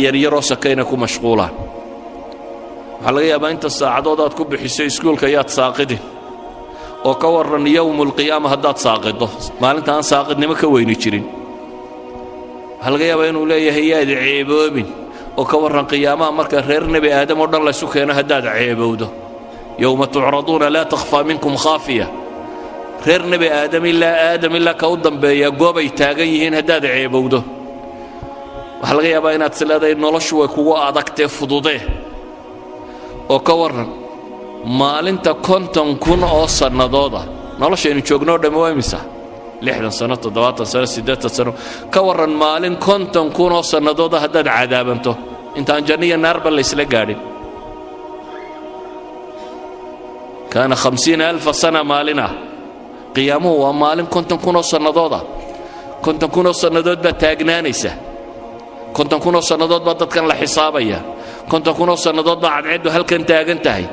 yaryaroo sakayna ku mashquulaan waxaa laga yaabaa inta saacadood aad ku bixisay iskuulka ayaad saaqidin oo ka warran yowmulqiyaama haddaad saaqiddo maalinta aan saaqidnimo ka weyni jirin waxaa laga yaabaa inuu leeyahay yaad ceeboobin oo ka warran qiyaamaha marka reer nebi aadam oo dhan laysu keeno haddaad ceebowdo yowma tucraduuna laa takhfaa minkum khaafiya reer nebi aadam ilaa ka u dambeeya goobay taagan yihiin haddaad ceebowdo waxaa laga yaabaa inaad isleedahay noloshu way kugu adagtee fududee oo ka warran maalinta 50,000 oo sannadooda noloshaynu joognoo dhammi waa imisa 60 sano 70 sano 80 sano ka warran maalin 50,000 oo sannadooda haddaad cadaabanto intaan janniya naarba la isla gaadhin kaana 50,000 sana maalina qiyaamuhu waa maalin 50,000 oo sannadooda 50,000 oo sannadood baa taagnaanaysa 50,000 oo sannadood baa dadkan la xisaabaya 50,000 oo sannadood baa cadceeddu halkan taagan tahay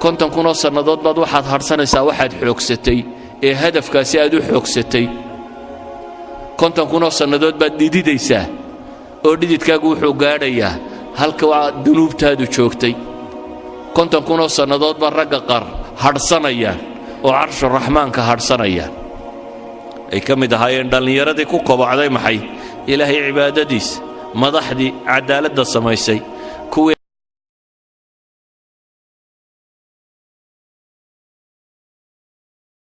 50,000 oo sannadood baad waxaad harsanaysaa waxaad xoogsatay ee hadafkaasi aad u xoogsatay 50,000 oo sannadood baad dhididaysaa oo dhididkaagu wuxuu gaadhayaa halka waa dunuubtaadu joogtay 50,000 oo sannadood baa ragga qaar hadhsanayaan oo carshu raxmaanka hadhsanayaan ay ka mid ahaayeen dhallinyaradii ku kobocday maxay ilaahay cibaadadiisa madaxdii cadaaladda samaysay